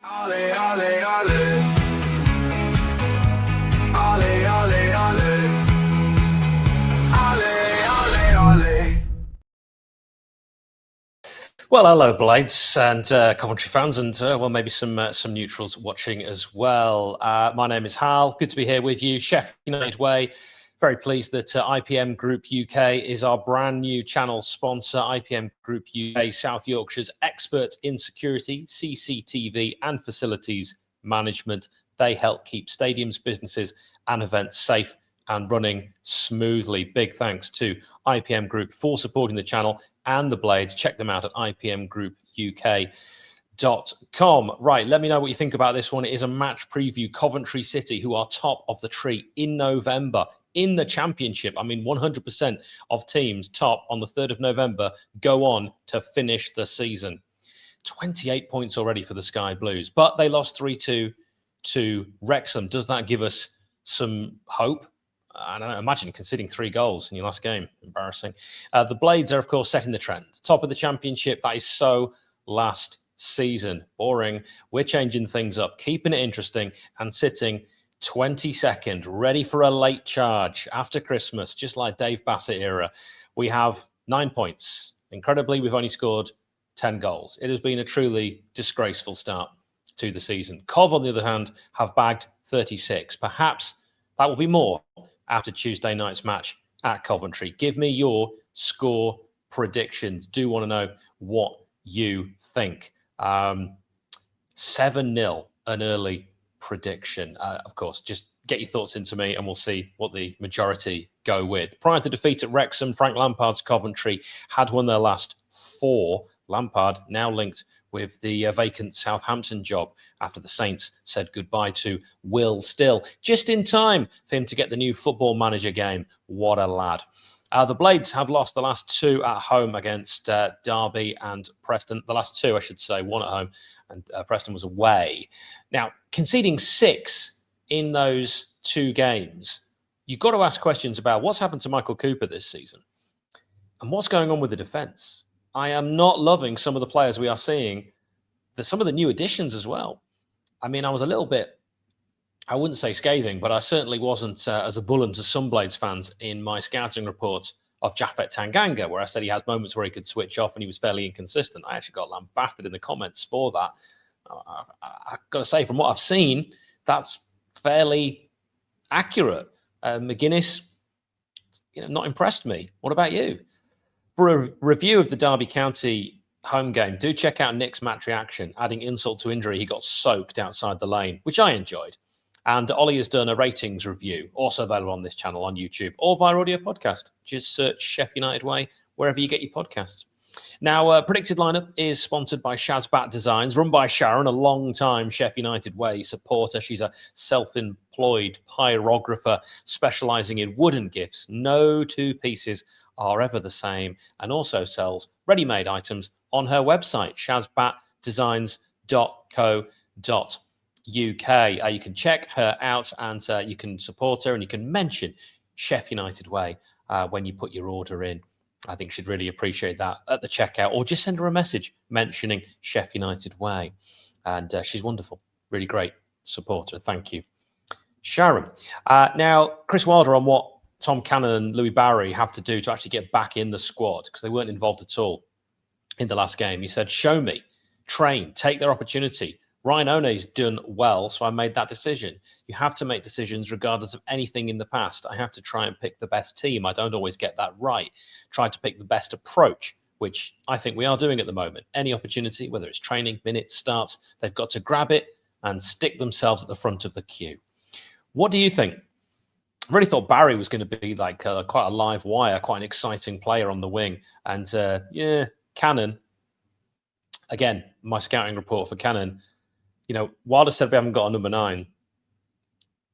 Ale, ale, ale. Ale, ale, ale. Ale, ale, ale. Well, hello, Blades and Coventry fans, and well, maybe some neutrals watching as well. My name is Hal. Good to be here with you, Sheff United Way. Very pleased that IPM Group UK is our brand new channel sponsor. IPM Group UK, South Yorkshire's expert in security, CCTV, and facilities management. They help keep stadiums, businesses, and events safe and running smoothly. Big thanks to IPM Group for supporting the channel and the Blades. Check them out at ipmgroupuk.com. Right, let me know what you think about this one. It is a match preview. Coventry City, who are top of the tree in November in the Championship. I mean, 100% of teams top on the 3rd of November go on to finish the season. 28 points already for the Sky Blues, but they lost 3-2 to Wrexham. Does that give us some hope? I don't know, imagine conceding 3 goals in your last game. Embarrassing. The Blades are, of course, setting the trend. Top of the Championship. That is so last season. Boring. We're changing things up, keeping it interesting, and sitting 22nd, ready for a late charge after Christmas, just like Dave Bassett era. We have 9 points. Incredibly, we've only scored 10 goals. It has been a truly disgraceful start to the season. Cov, on the other hand, have bagged 36. Perhaps that will be more after Tuesday night's match at Coventry. Give me your score predictions. Do want to know what you think. 7-0, an early prediction. Of course, just get your thoughts into me and we'll see what the majority go with. Prior to defeat at Wrexham, Frank Lampard's Coventry had won their last 4. Lampard now linked with the vacant Southampton job after the Saints said goodbye to Will Still. Just in time for him to get the new Football Manager game. What a lad. The Blades have lost the last 2 at home against Derby and Preston. The last 2, I should say, 1 at home and Preston was away. Now, conceding 6 in those 2 games, you've got to ask questions about what's happened to Michael Cooper this season and what's going on with the defence. I am not loving some of the players we are seeing, some of the new additions as well. I mean, I was a little bit, I wouldn't say scathing, but I certainly wasn't as ebullient as some Blades fans in my scouting report of Japhet Tanganga, where I said he has moments where he could switch off and he was fairly inconsistent. I actually got lambasted in the comments for that. I've got to say, from what I've seen, that's fairly accurate. McGuinness, not impressed me. What about you? For a review of the Derby County home game, do check out Nick's match reaction. Adding insult to injury, he got soaked outside the lane, which I enjoyed. And Ollie has done a ratings review, also available on this channel on YouTube or via audio podcast. Just search Sheff United Way wherever you get your podcasts. Now, Predicted Lineup is sponsored by Shazbat Designs, run by Sharon, a long-time Sheff United Way supporter. She's a self-employed pyrographer specialising in wooden gifts. No 2 pieces are ever the same, and also sells ready-made items on her website, shazbatdesigns.co.uk. You can check her out and you can support her and you can mention Sheff United Way when you put your order in. I think she'd really appreciate that at the checkout, or just send her a message mentioning Sheff United Way. And she's wonderful, really great supporter. Thank you, Sharon. Now, Chris Wilder on what Tom Cannon and Louis Barry have to do to actually get back in the squad, because they weren't involved at all in the last game. He said, show me, train, take their opportunity. Ryan One's done well, so I made that decision. You have to make decisions regardless of anything in the past. I have to try and pick the best team. I don't always get that right. Try to pick the best approach, which I think we are doing at the moment. Any opportunity, whether it's training, minutes, starts, they've got to grab it and stick themselves at the front of the queue. What do you think? I really thought Barry was going to be like quite a live wire, quite an exciting player on the wing. And yeah, Cannon, again, my scouting report for Cannon, Wilder said we haven't got a number 9.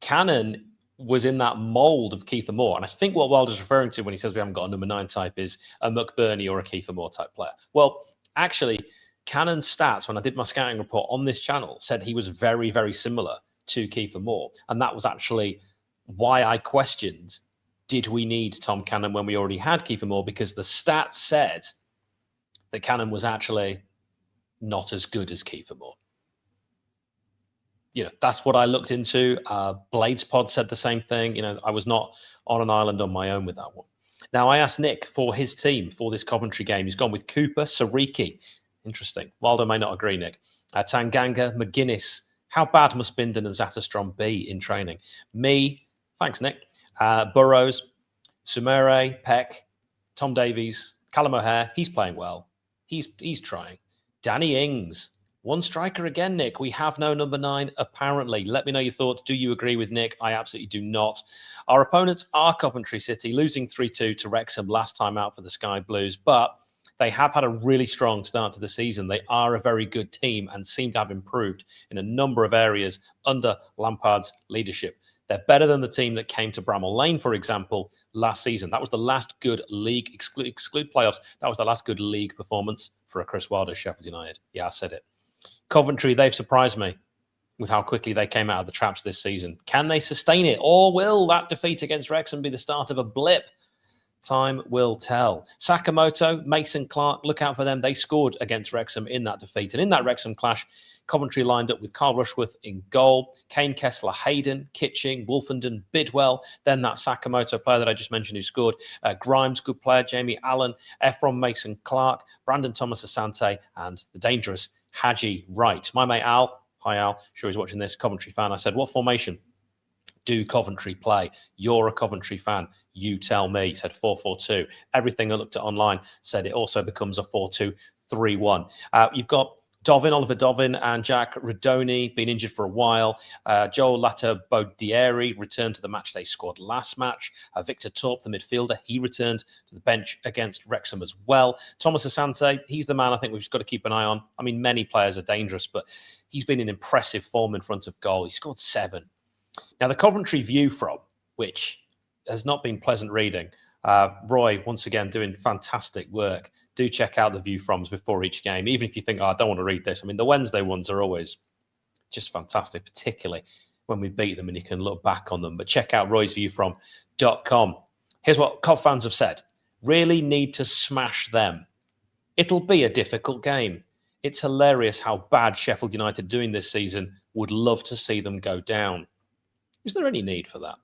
Cannon was in that mould of Kiefer Moore. And I think what Wilder's referring to when he says we haven't got a number 9 type is a McBurney or a Kiefer Moore type player. Well, actually, Cannon's stats, when I did my scouting report on this channel, said he was very, very similar to Kiefer Moore. And that was actually why I questioned, did we need Tom Cannon when we already had Kiefer Moore? Because the stats said that Cannon was actually not as good as Kiefer Moore. that's what I looked into. Blades Pod said the same thing. I was not on an island on my own with that one. Now, I asked Nick for his team for this Coventry game. He's gone with Cooper, Sariki. Interesting. Waldo may not agree, Nick. Tanganga, McGuinness. How bad must Binden and Zatterstrom be in training? Me, thanks, Nick. Burrows, Sumere, Peck, Tom Davies, Callum O'Hare. He's playing well. He's trying. Danny Ings. One striker again, Nick. We have no number 9, apparently. Let me know your thoughts. Do you agree with Nick? I absolutely do not. Our opponents are Coventry City, losing 3-2 to Wrexham last time out for the Sky Blues, but they have had a really strong start to the season. They are a very good team and seem to have improved in a number of areas under Lampard's leadership. They're better than the team that came to Bramall Lane, for example, last season. That was the last good league, exclude playoffs, that was the last good league performance for a Chris Wilder Sheffield United. Yeah, I said it. Coventry, they've surprised me with how quickly they came out of the traps this season. Can they sustain it? Or will that defeat against Wrexham be the start of a blip? Time will tell. Sakamoto, Mason Clark, look out for them. They scored against Wrexham in that defeat. And in that Wrexham clash, Coventry lined up with Carl Rushworth in goal, Kane, Kessler, Hayden, Kitching, Wolfenden, Bidwell, then that Sakamoto player that I just mentioned who scored, Grimes, good player, Jamie Allen, Ephron, Mason Clark, Brandon Thomas Asante, and the dangerous Haji Wright. My mate Al, hi Al, sure he's watching this, Coventry fan. I said, what formation do Coventry play? You're a Coventry fan. You tell me. He said 4-4-2. Everything I looked at online said it also becomes a 4-2-3-1. You've got Oliver Dovin and Jack Radoni, been injured for a while. Joel Latta-Bodieri returned to the matchday squad last match. Victor Torp, the midfielder, he returned to the bench against Wrexham as well. Thomas Asante, he's the man I think we've just got to keep an eye on. I mean, many players are dangerous, but he's been in impressive form in front of goal. He scored 7. Now, the Coventry view from, which has not been pleasant reading. Roy, once again, doing fantastic work. Do check out the view froms before each game, even if you think, I don't want to read this. I mean, the Wednesday ones are always just fantastic, particularly when we beat them and you can look back on them. But check out roysviewfrom.com. Here's what Cov fans have said. Really need to smash them. It'll be a difficult game. It's hilarious how bad Sheffield United are doing this season. Would love to see them go down. Is there any need for that?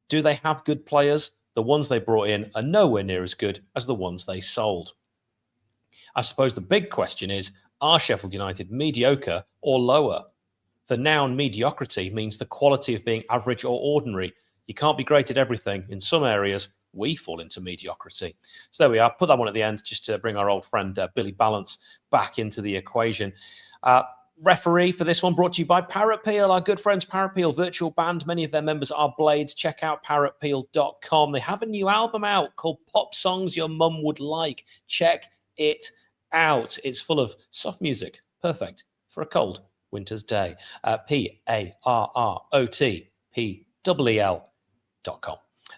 Do they have good players? The ones they brought in are nowhere near as good as the ones they sold. I suppose the big question is, are Sheffield United mediocre or lower? The noun mediocrity means the quality of being average or ordinary. You can't be great at everything. In some areas, we fall into mediocrity. So there we are. Put that one at the end just to bring our old friend Billy Balance back into the equation. Referee for this one brought to you by Parrot Peel, our good friends Parrot Peel virtual band. Many of their members are Blades. Check out parrotpeel.com. They have a new album out called Pop Songs Your Mum Would Like. Check it out. It's full of soft music, perfect for a cold winter's day. parrotpeel.com.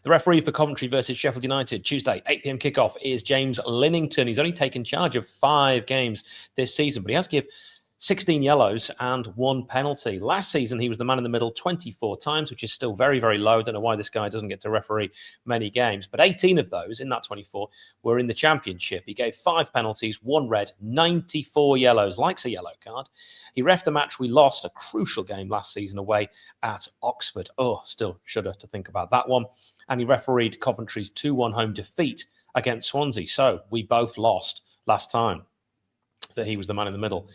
The referee for Coventry versus Sheffield United, Tuesday, 8 p.m. kickoff, is James Linnington. He's only taken charge of 5 games this season, but he has given 16 yellows and 1 penalty. Last season, he was the man in the middle 24 times, which is still very, very low. I don't know why this guy doesn't get to referee many games, but 18 of those in that 24 were in the Championship. He gave 5 penalties, 1 red, 94 yellows, likes a yellow card. He reffed the match we lost, a crucial game last season away at Oxford. Oh, still shudder to think about that one. And he refereed Coventry's 2-1 home defeat against Swansea. So we both lost last time that he was the man in the middle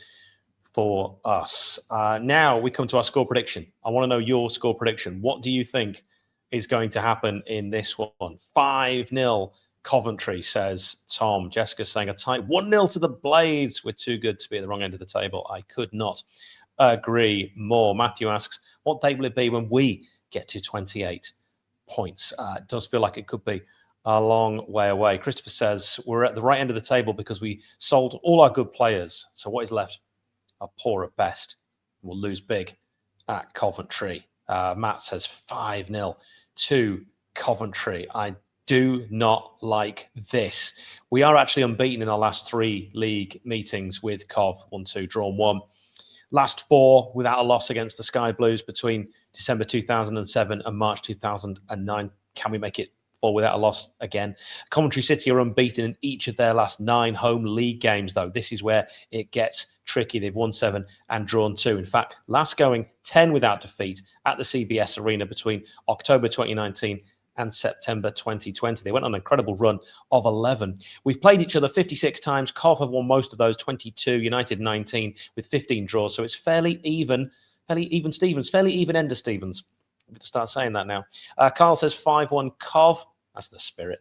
for us. Now we come to our score prediction. I want to know your score prediction. What do you think is going to happen in this one? 5-0 Coventry, says Tom. Jessica's saying a tight 1-0 to the Blades. We're too good to be at the wrong end of the table. I could not agree more. Matthew asks, what day will it be when we get to 28 points? It does feel like it could be a long way away. Christopher says, we're at the right end of the table because we sold all our good players. So what is left? Are poor at best. We'll lose big at Coventry. Matt says 5-0 to Coventry. I do not like this. We are actually unbeaten in our last 3 league meetings with Cov. 1-2, drawn 1. Last 4 without a loss against the Sky Blues between December 2007 and March 2009. Can we make it 4 without a loss again? Coventry City are unbeaten in each of their last 9 home league games, though. This is where it gets tricky. They've won 7 and drawn 2. In fact, last going 10 without defeat at the CBS Arena between October 2019 and September 2020. They went on an incredible run of 11. We've played each other 56 times. Cov have won most of those, 22, United 19 with 15 draws. So it's fairly even Stevens, fairly even ender Stevens. I'm going to start saying that now. Carl says 5-1 Cov. That's the spirit.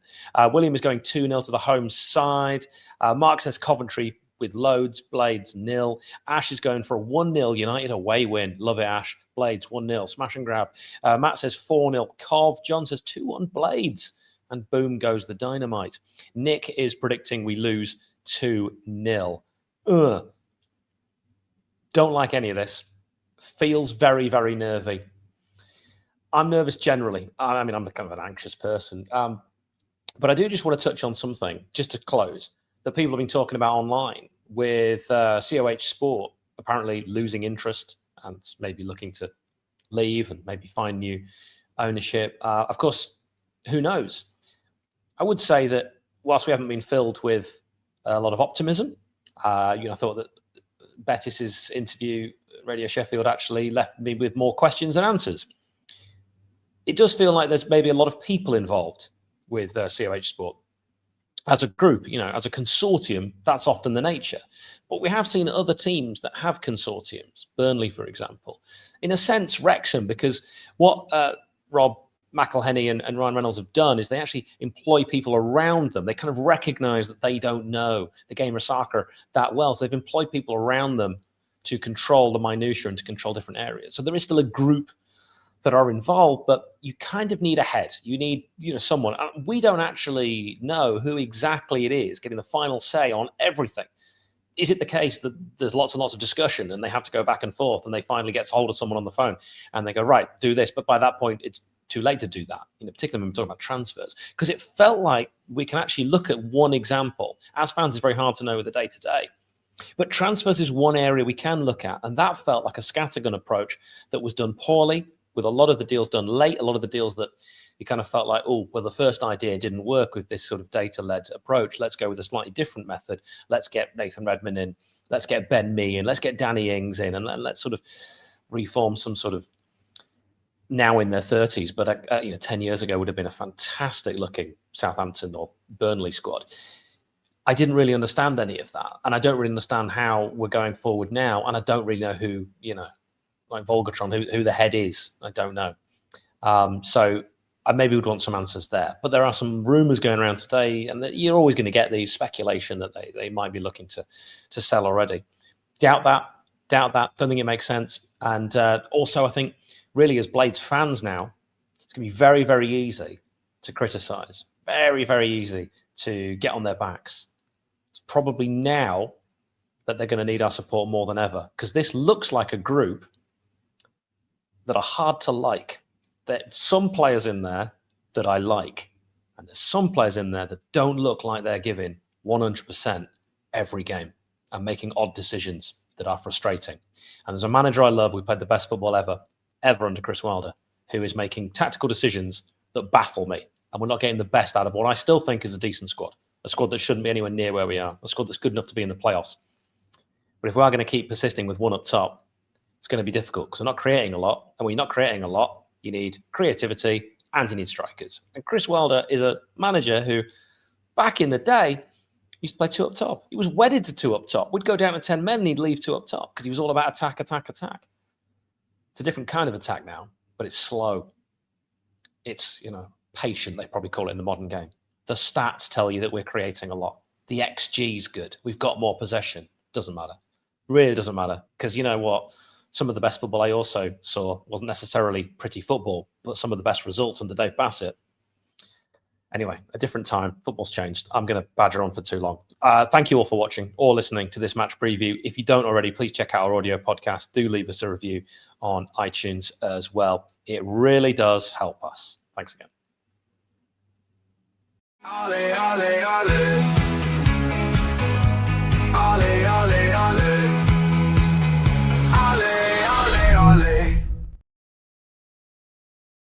William is going 2-0 to the home side. Mark says Coventry with loads, Blades 0. Ash is going for a 1-0 United away win. Love it, Ash. Blades 1-0. Smash and grab. Matt says 4-0 Cov. John says 2-1 Blades. And boom goes the dynamite. Nick is predicting we lose 2-0. Don't like any of this. Feels very, very nervy. I'm nervous generally. I mean, I'm kind of an anxious person. But I do just want to touch on something, just to close, that people have been talking about online with COH Sport apparently losing interest and maybe looking to leave and maybe find new ownership. Of course, who knows? I would say that whilst we haven't been filled with a lot of optimism, I thought that Bettis's interview, Radio Sheffield, actually left me with more questions than answers. It does feel like there's maybe a lot of people involved with COH Sport. As a group, as a consortium, that's often the nature. But we have seen other teams that have consortiums, Burnley, for example. In a sense, Wrexham, because what Rob McElhenney and Ryan Reynolds have done is they actually employ people around them. They kind of recognize that they don't know the game of soccer that well. So they've employed people around them to control the minutiae and to control different areas. So there is still a group that are involved, but you kind of need a head. You need, someone. We don't actually know who exactly it is getting the final say on everything. Is it the case that there's lots and lots of discussion and they have to go back and forth and they finally get hold of someone on the phone and they go, right, do this. But by that point, it's too late to do that, particularly when we're talking about transfers, because it felt like we can actually look at one example. As fans, it's very hard to know with the day-to-day. But transfers is one area we can look at, and that felt like a scattergun approach that was done poorly, with a lot of the deals done late, a lot of the deals that you kind of felt like, the first idea didn't work with this sort of data-led approach. Let's go with a slightly different method. Let's get Nathan Redmond in. Let's get Ben Mee in. Let's get Danny Ings in. And let's sort of reform some sort of, now in their 30s, but 10 years ago would have been a fantastic-looking Southampton or Burnley squad. I didn't really understand any of that. And I don't really understand how we're going forward now. And I don't really know who, like Volgatron, who the head is. I don't know. So I maybe would want some answers there. But there are some rumours going around today, and that you're always going to get these speculation that they might be looking to sell already. Doubt that. Don't think it makes sense. And also, I think, really, as Blades fans now, it's going to be very, very easy to criticise. Very, very easy to get on their backs. It's probably now that they're going to need our support more than ever, because this looks like a group that are hard to like. There's some players in there that I like, and there's some players in there that don't look like they're giving 100% every game and making odd decisions that are frustrating. And there's a manager I love. We played the best football ever under Chris Wilder, who is making tactical decisions that baffle me, and we're not getting the best out of what I still think is a decent squad, a squad that shouldn't be anywhere near where we are, a squad that's good enough to be in the playoffs. But if we are going to keep persisting with one up top, it's going to be difficult because we're not creating a lot. And when you're not creating a lot, you need creativity and you need strikers. And Chris Wilder is a manager who, back in the day, used to play 2 up top. He was wedded to 2 up top. We'd go down to 10 men and he'd leave 2 up top because he was all about attack. It's a different kind of attack now, but it's slow. It's, patient, they probably call it in the modern game. The stats tell you that we're creating a lot. The XG is good. We've got more possession. Doesn't matter. Really doesn't matter. Because you know what? Some of the best football I also saw wasn't necessarily pretty football, but some of the best results under Dave Bassett. Anyway, a different time. Football's changed. I'm going to badger on for too long. Thank you all for watching or listening to this match preview. If you don't already, please check out our audio podcast. Do leave us a review on iTunes as well. It really does help us. Thanks again. Ollie,